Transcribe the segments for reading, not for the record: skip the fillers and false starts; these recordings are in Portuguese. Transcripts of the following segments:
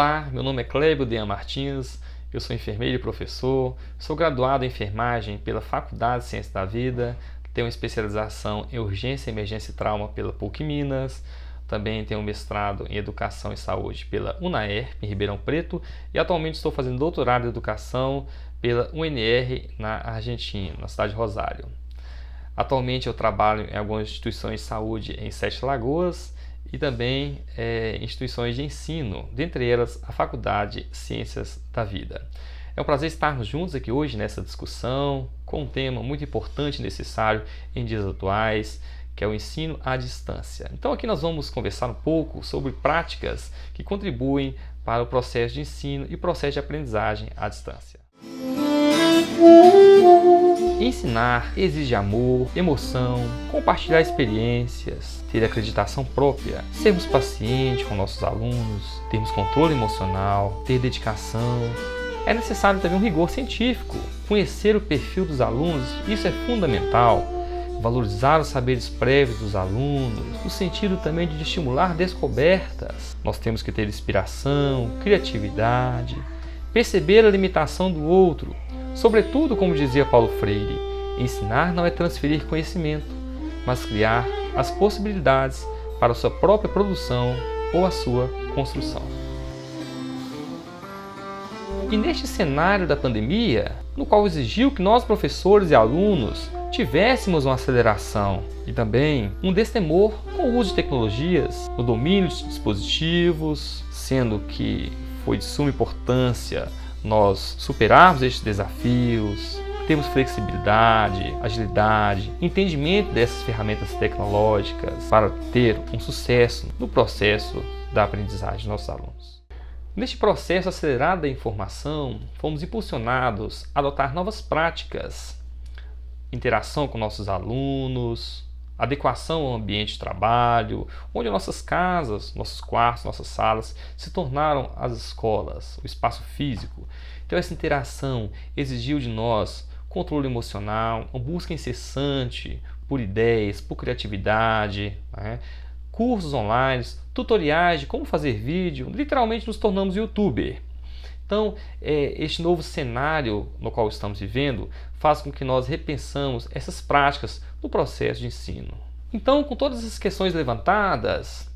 Olá, meu nome é Clébio Dean Martins, eu sou enfermeiro e professor, sou graduado em enfermagem pela Faculdade de Ciências da Vida, tenho uma especialização em urgência, emergência e trauma pela PUC Minas, também tenho um mestrado em educação e saúde pela UNAERP, em Ribeirão Preto, e atualmente estou fazendo doutorado em educação pela UNR na Argentina, na cidade de Rosário. Atualmente eu trabalho em algumas instituições de saúde em Sete Lagoas e também instituições de ensino, dentre elas a Faculdade de Ciências da Vida. É um prazer estarmos juntos aqui hoje nessa discussão com um tema muito importante e necessário em dias atuais, que é o ensino à distância. Então aqui nós vamos conversar um pouco sobre práticas que contribuem para o processo de ensino e processo de aprendizagem à distância. Ensinar exige amor, emoção, compartilhar experiências, ter acreditação própria, sermos pacientes com nossos alunos, termos controle emocional, ter dedicação. É necessário também um rigor científico, conhecer o perfil dos alunos, isso é fundamental. Valorizar os saberes prévios dos alunos, no sentido também de estimular descobertas. Nós temos que ter inspiração, criatividade, perceber a limitação do outro. Sobretudo, como dizia Paulo Freire, ensinar não é transferir conhecimento, mas criar as possibilidades para a sua própria produção ou a sua construção. E neste cenário da pandemia, no qual exigiu que nós, professores e alunos, tivéssemos uma aceleração e também um destemor com o uso de tecnologias, o domínio de dispositivos, sendo que foi de suma importância nós superarmos estes desafios, termos flexibilidade, agilidade, entendimento dessas ferramentas tecnológicas para ter um sucesso no processo da aprendizagem dos nossos alunos. Neste processo acelerado da informação, fomos impulsionados a adotar novas práticas, interação com nossos alunos, adequação ao ambiente de trabalho, onde nossas casas, nossos quartos, nossas salas se tornaram as escolas, o espaço físico. Então essa interação exigiu de nós controle emocional, uma busca incessante por ideias, por criatividade, cursos online, tutoriais de como fazer vídeo, literalmente nos tornamos youtuber. Então, este novo cenário no qual estamos vivendo faz com que nós repensamos essas práticas no processo de ensino. Então, com todas essas questões levantadas,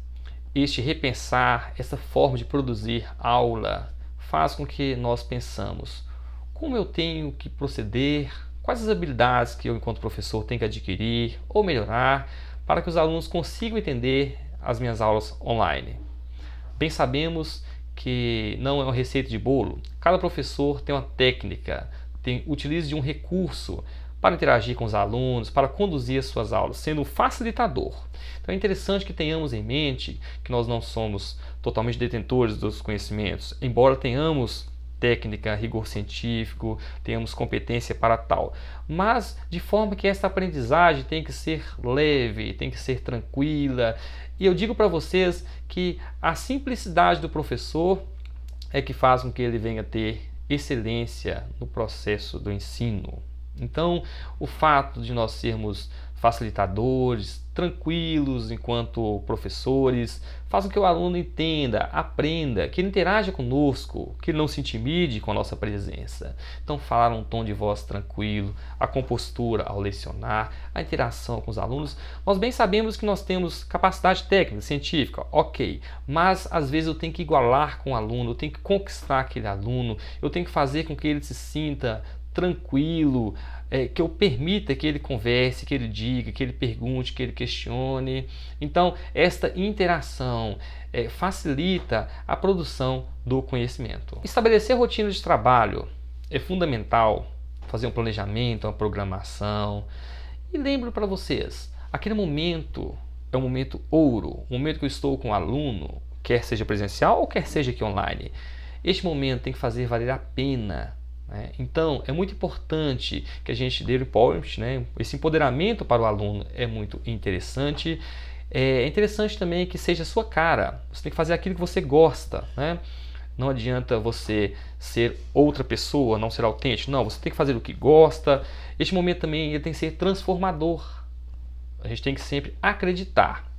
este repensar, essa forma de produzir aula, faz com que nós pensamos como eu tenho que proceder, quais as habilidades que eu, enquanto professor, tenho que adquirir ou melhorar para que os alunos consigam entender as minhas aulas online. Bem sabemos que não é uma receita de bolo. Cada professor tem uma técnica, utiliza de um recurso para interagir com os alunos, para conduzir as suas aulas, sendo um facilitador. Então é interessante que tenhamos em mente que nós não somos totalmente detentores dos conhecimentos, embora tenhamos técnica, rigor científico, tenhamos competência para tal, mas de forma que essa aprendizagem tem que ser leve, tem que ser tranquila. E eu digo para vocês que a simplicidade do professor é que faz com que ele venha ter excelência no processo do ensino. Então, o fato de nós sermos facilitadores, tranquilos enquanto professores, faz com que o aluno entenda, aprenda, que ele interaja conosco, que ele não se intimide com a nossa presença. Então, falar um tom de voz tranquilo, a compostura ao lecionar, a interação com os alunos. Nós bem sabemos que nós temos capacidade técnica, científica, ok, mas às vezes eu tenho que igualar com o aluno, eu tenho que conquistar aquele aluno, eu tenho que fazer com que ele se sinta tranquilo, que eu permita que ele converse, que ele diga, que ele pergunte, que ele questione. Então, esta interação facilita a produção do conhecimento. Estabelecer rotina de trabalho é fundamental, fazer um planejamento, uma programação. E lembro para vocês, aquele momento é um momento ouro, o momento que eu estou com o aluno, quer seja presencial ou quer seja aqui online. Este momento tem que fazer valer a pena. Então, é muito importante que a gente dê o empowerment, esse empoderamento para o aluno é muito interessante. É interessante também que seja a sua cara, você tem que fazer aquilo que você gosta. Não adianta você ser outra pessoa, não ser autêntico, não, você tem que fazer o que gosta. Este momento também ele tem que ser transformador, a gente tem que sempre acreditar,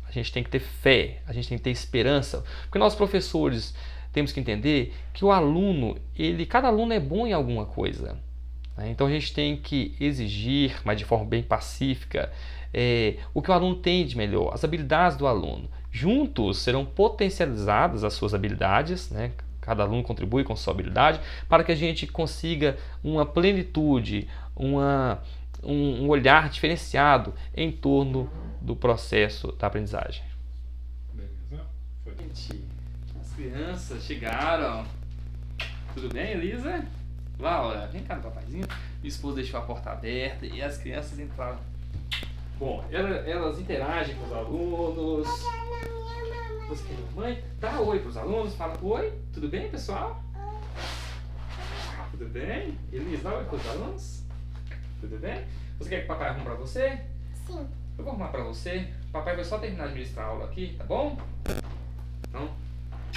a gente tem que ter fé, a gente tem que ter esperança, porque nós professores temos que entender que o aluno, cada aluno é bom em alguma coisa. Então a gente tem que exigir, mas de forma bem pacífica, o que o aluno tem de melhor, as habilidades do aluno. Juntos serão potencializadas as suas habilidades, né? Cada aluno contribui com sua habilidade para que a gente consiga uma plenitude, um olhar diferenciado em torno do processo da aprendizagem. Beleza? Foi. Gente, as crianças chegaram. Tudo bem, Elisa? Laura, vem cá no papaizinho. Minha esposa deixou a porta aberta e as crianças entraram. Bom, elas interagem com os alunos. Você quer mamãe? Dá oi para os alunos. Fala oi. Tudo bem, pessoal? Tudo bem? Elisa, dá oi para os alunos. Tudo bem? Você quer que o papai arrume para você? Sim. Eu vou arrumar para você. O papai vai só terminar de ministrar a aula aqui, tá bom? Então,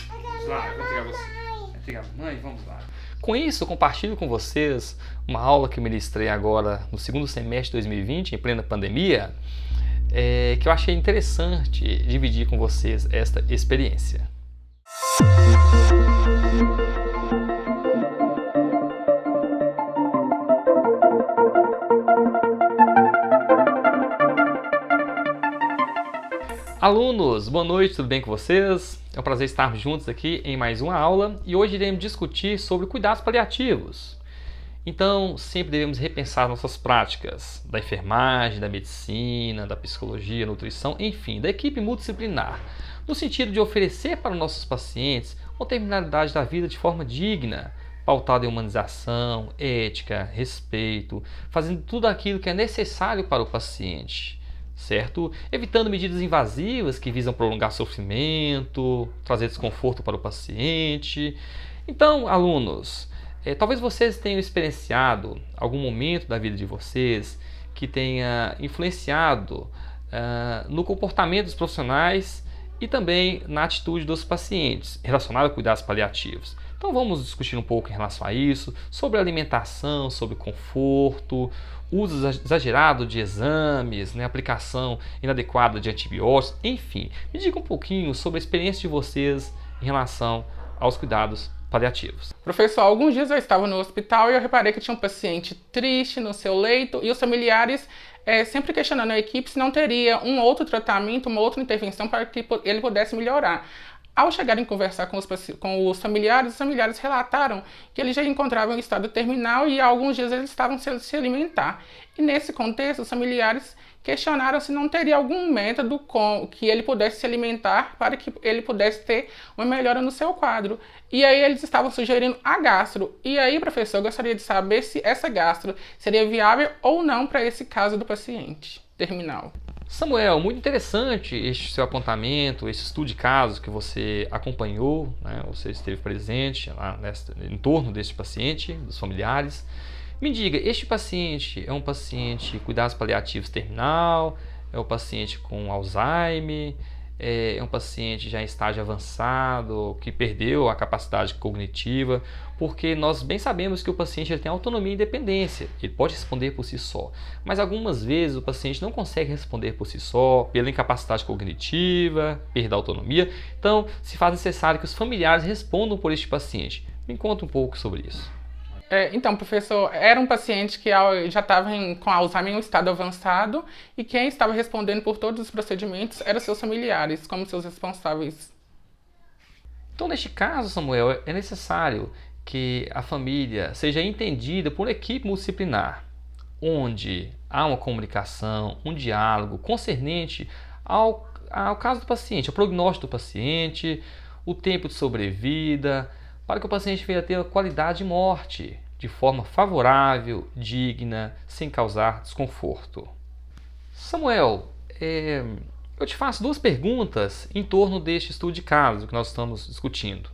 vamos lá, eu vou pegar você. Vai pegar a mamãe? Vamos lá. Com isso, eu compartilho com vocês uma aula que eu ministrei agora no segundo semestre de 2020, em plena pandemia, que eu achei interessante dividir com vocês esta experiência. Alunos, boa noite, tudo bem com vocês? É um prazer estarmos juntos aqui em mais uma aula e hoje iremos discutir sobre cuidados paliativos. Então, sempre devemos repensar nossas práticas da enfermagem, da medicina, da psicologia, nutrição, enfim, da equipe multidisciplinar, no sentido de oferecer para nossos pacientes uma terminalidade da vida de forma digna, pautada em humanização, ética, respeito, fazendo tudo aquilo que é necessário para o paciente. Certo? Evitando medidas invasivas que visam prolongar sofrimento, trazer desconforto para o paciente. Então, alunos, talvez vocês tenham experienciado algum momento da vida de vocês que tenha influenciado no comportamento dos profissionais e também na atitude dos pacientes relacionado a cuidados paliativos. Então vamos discutir um pouco em relação a isso, sobre alimentação, sobre conforto, uso exagerado de exames, aplicação inadequada de antibióticos, enfim. Me diga um pouquinho sobre a experiência de vocês em relação aos cuidados paliativos. Professor, alguns dias eu estava no hospital e eu reparei que tinha um paciente triste no seu leito e os familiares sempre questionando a equipe se não teria um outro tratamento, uma outra intervenção para que ele pudesse melhorar. Ao chegarem a conversar com os familiares relataram que ele já encontrava em estado terminal e há alguns dias eles estavam sem se alimentar. E nesse contexto, os familiares questionaram se não teria algum método que ele pudesse se alimentar para que ele pudesse ter uma melhora no seu quadro. E aí eles estavam sugerindo a gastro. E aí, professor, eu gostaria de saber se essa gastro seria viável ou não para esse caso do paciente terminal. Samuel, muito interessante este seu apontamento, esse estudo de casos que você acompanhou, você esteve presente lá em torno deste paciente, dos familiares. Me diga, este paciente é um paciente cuidados paliativos terminal, é um paciente com Alzheimer, é um paciente já em estágio avançado, que perdeu a capacidade cognitiva, porque nós bem sabemos que o paciente ele tem autonomia e independência, ele pode responder por si só, mas algumas vezes o paciente não consegue responder por si só, pela incapacidade cognitiva, perda da autonomia, então se faz necessário que os familiares respondam por este paciente. Me conta um pouco sobre isso. Então, professor, era um paciente que já estava com Alzheimer em um estado avançado e quem estava respondendo por todos os procedimentos eram seus familiares, como seus responsáveis. Então, neste caso, Samuel, é necessário que a família seja entendida por uma equipe multidisciplinar, onde há uma comunicação, um diálogo concernente ao caso do paciente, ao prognóstico do paciente, o tempo de sobrevida, para que o paciente venha a ter a qualidade de morte de forma favorável, digna, sem causar desconforto. Samuel, eu te faço duas perguntas em torno deste estudo de caso que nós estamos discutindo.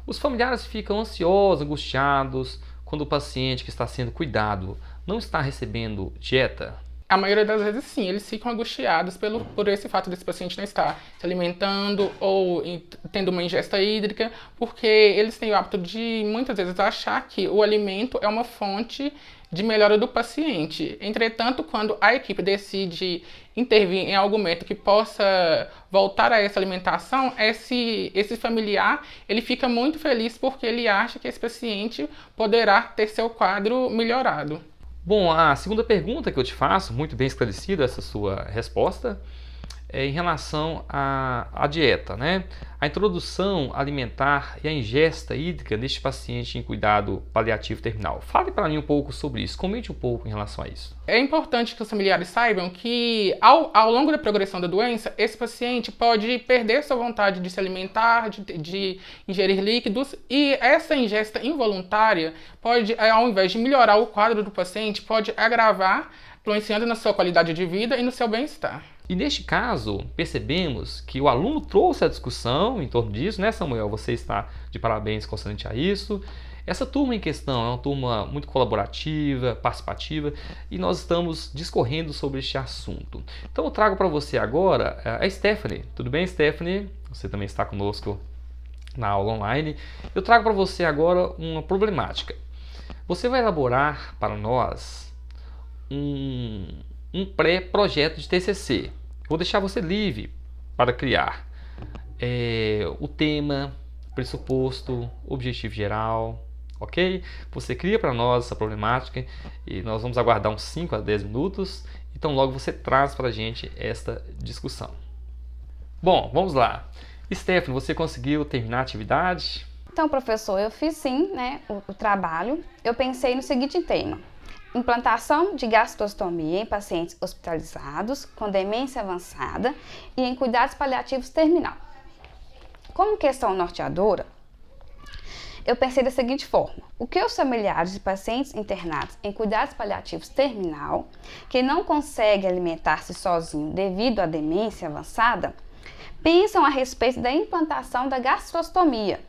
Os familiares ficam ansiosos, angustiados, quando o paciente que está sendo cuidado não está recebendo dieta? A maioria das vezes, sim, eles ficam angustiados por esse fato desse paciente não estar se alimentando ou tendo uma ingesta hídrica, porque eles têm o hábito de, muitas vezes, achar que o alimento é uma fonte de melhora do paciente. Entretanto, quando a equipe decide intervir em algum método que possa voltar a essa alimentação, esse familiar ele fica muito feliz porque ele acha que esse paciente poderá ter seu quadro melhorado. Bom, a segunda pergunta que eu te faço, muito bem esclarecida essa sua resposta, é em relação à dieta, né? A introdução alimentar e a ingesta hídrica neste paciente em cuidado paliativo terminal. Fale para mim um pouco sobre isso, comente um pouco em relação a isso. É importante que os familiares saibam que, ao longo da progressão da doença, esse paciente pode perder sua vontade de se alimentar, de ingerir líquidos, e essa ingesta involuntária pode, ao invés de melhorar o quadro do paciente, pode agravar, influenciando na sua qualidade de vida e no seu bem-estar. E neste caso, percebemos que o aluno trouxe a discussão em torno disso, né, Samuel? Você está de parabéns concernente a isso. Essa turma em questão é uma turma muito colaborativa, participativa, e nós estamos discorrendo sobre este assunto. Então eu trago para você agora a Stephanie. Tudo bem, Stephanie? Você também está conosco na aula online. Eu trago para você agora uma problemática. Você vai elaborar para nós um pré-projeto de TCC. Vou deixar você livre para criar o tema, pressuposto, objetivo geral, ok? Você cria para nós essa problemática e nós vamos aguardar uns 5 a 10 minutos, então logo você traz para a gente esta discussão. Bom, vamos lá. Stephanie, você conseguiu terminar a atividade? Então, professor, eu fiz sim, né, o trabalho. Eu pensei no seguinte tema: implantação de gastrostomia em pacientes hospitalizados com demência avançada e em cuidados paliativos terminal. Como questão norteadora, eu pensei da seguinte forma: o que os familiares de pacientes internados em cuidados paliativos terminal, que não conseguem alimentar-se sozinho devido à demência avançada, pensam a respeito da implantação da gastrostomia?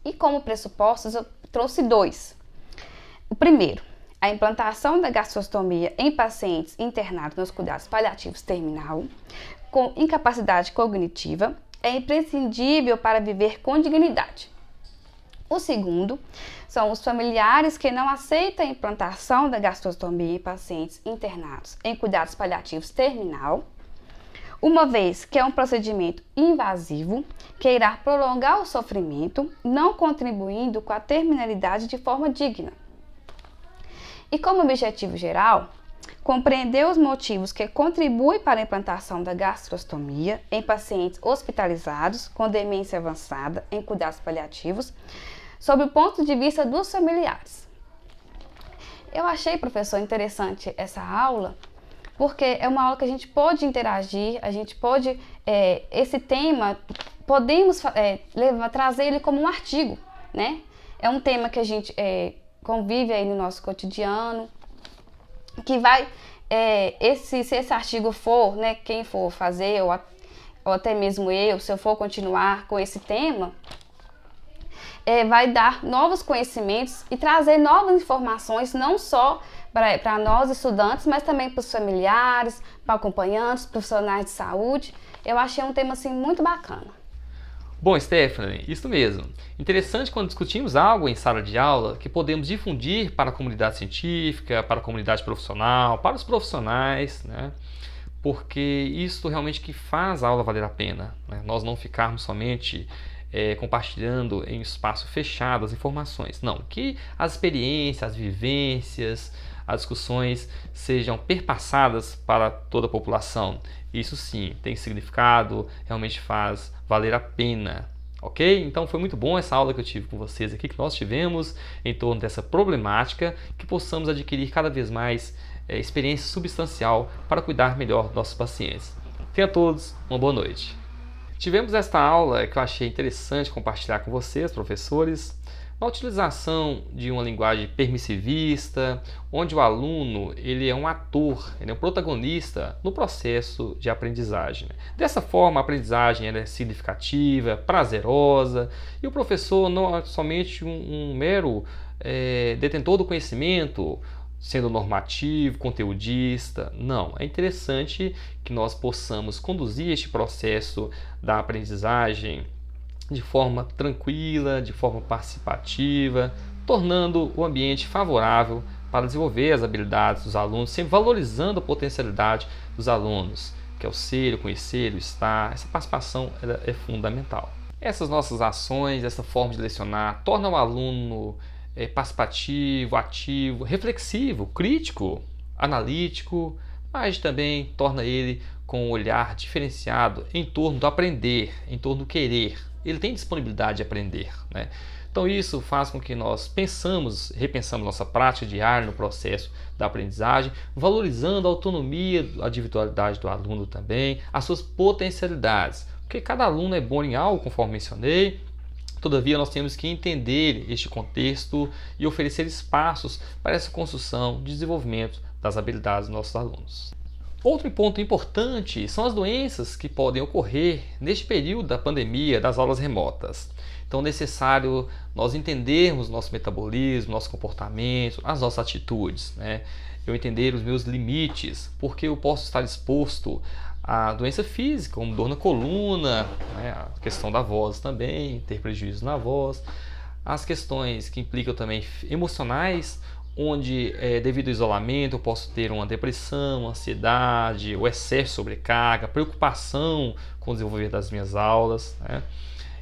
E como pressupostos eu trouxe 2. O primeiro, a implantação da gastrostomia em pacientes internados nos cuidados paliativos terminal com incapacidade cognitiva é imprescindível para viver com dignidade. O segundo são os familiares que não aceitam a implantação da gastrostomia em pacientes internados em cuidados paliativos terminal, uma vez que é um procedimento invasivo que irá prolongar o sofrimento, não contribuindo com a terminalidade de forma digna. E como objetivo geral, compreender os motivos que contribuem para a implantação da gastrostomia em pacientes hospitalizados com demência avançada em cuidados paliativos, sob o ponto de vista dos familiares. Eu achei, professor, interessante essa aula, porque é uma aula que a gente pode interagir, a gente pode, esse tema, podemos trazer ele como um artigo, né? É um tema que a gente convive aí no nosso cotidiano, que vai, se esse artigo for, né, quem for fazer, ou até mesmo eu, se eu for continuar com esse tema, vai dar novos conhecimentos e trazer novas informações, não só para nós estudantes, mas também para os familiares, para acompanhantes, profissionais de saúde. Eu achei um tema assim muito bacana. Bom, Stephanie, isso mesmo. Interessante quando discutimos algo em sala de aula que podemos difundir para a comunidade científica, para a comunidade profissional, para os profissionais, né? Porque isso realmente que faz a aula valer a pena, né? Nós não ficarmos somente compartilhando em espaço fechado as informações. Não, que as experiências, as vivências, as discussões sejam perpassadas para toda a população. Isso sim, tem significado, realmente faz valer a pena, ok? Então foi muito bom essa aula que eu tive com vocês aqui, que nós tivemos em torno dessa problemática, que possamos adquirir cada vez mais experiência substancial para cuidar melhor dos nossos pacientes. Tenha a todos uma boa noite. Tivemos esta aula que eu achei interessante compartilhar com vocês, professores, a utilização de uma linguagem permissivista, onde o aluno ele é um ator, ele é um protagonista no processo de aprendizagem. Dessa forma, a aprendizagem ela é significativa, prazerosa, e o professor não é somente um mero detentor do conhecimento, sendo normativo, conteudista. Não, é interessante que nós possamos conduzir este processo da aprendizagem de forma tranquila, de forma participativa, tornando o ambiente favorável para desenvolver as habilidades dos alunos, sempre valorizando a potencialidade dos alunos, que é o ser, o conhecer, o estar. Essa participação é fundamental. Essas nossas ações, essa forma de lecionar, torna o aluno participativo, ativo, reflexivo, crítico, analítico, mas também torna ele com um olhar diferenciado em torno do aprender, em torno do querer. Ele tem disponibilidade de aprender, né? Então isso faz com que nós repensamos nossa prática diária no processo da aprendizagem, valorizando a autonomia, a individualidade do aluno também, as suas potencialidades, porque cada aluno é bom em algo, conforme mencionei. Todavia, nós temos que entender este contexto e oferecer espaços para essa construção de desenvolvimento das habilidades dos nossos alunos. Outro ponto importante são as doenças que podem ocorrer neste período da pandemia das aulas remotas. Então é necessário nós entendermos nosso metabolismo, nosso comportamento, as nossas atitudes, né? Eu entender os meus limites, porque eu posso estar exposto a doença física, como dor na coluna, né? A questão da voz também, ter prejuízo na voz, as questões que implicam também emocionais, onde devido ao isolamento eu posso ter uma depressão, ansiedade, o excesso de sobrecarga, preocupação com o desenvolver das minhas aulas, né?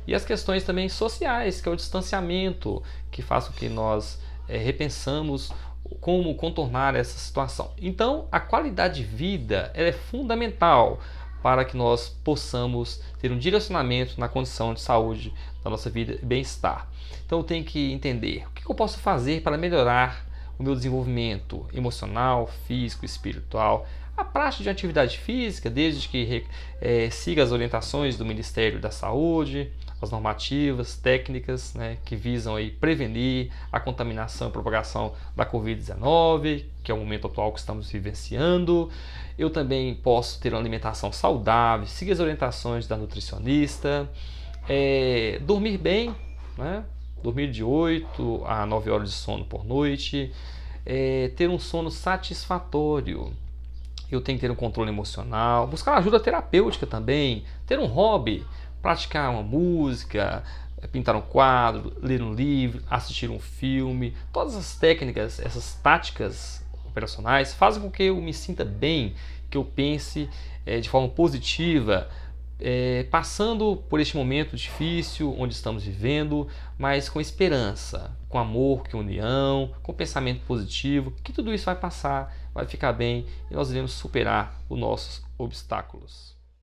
E as questões também sociais, que é o distanciamento, que faz com que nós repensamos como contornar essa situação. Então, a qualidade de vida ela é fundamental para que nós possamos ter um direcionamento na condição de saúde da nossa vida e bem-estar. Então, eu tenho que entender o que eu posso fazer para melhorar o meu desenvolvimento emocional, físico, espiritual. A prática de atividade física, desde que siga as orientações do Ministério da Saúde, as normativas, técnicas, né, que visam aí prevenir a contaminação e propagação da Covid-19, que é o momento atual que estamos vivenciando. Eu também posso ter uma alimentação saudável, seguir as orientações da nutricionista, dormir bem, né? Dormir de 8 a 9 horas de sono por noite, ter um sono satisfatório. Eu tenho que ter um controle emocional, buscar ajuda terapêutica também, ter um hobby, praticar uma música, pintar um quadro, ler um livro, assistir um filme. Todas as técnicas, essas táticas operacionais fazem com que eu me sinta bem, que eu pense de forma positiva, passando por este momento difícil onde estamos vivendo, mas com esperança, com amor, com união, com pensamento positivo, que tudo isso vai passar, vai ficar bem e nós iremos superar os nossos obstáculos.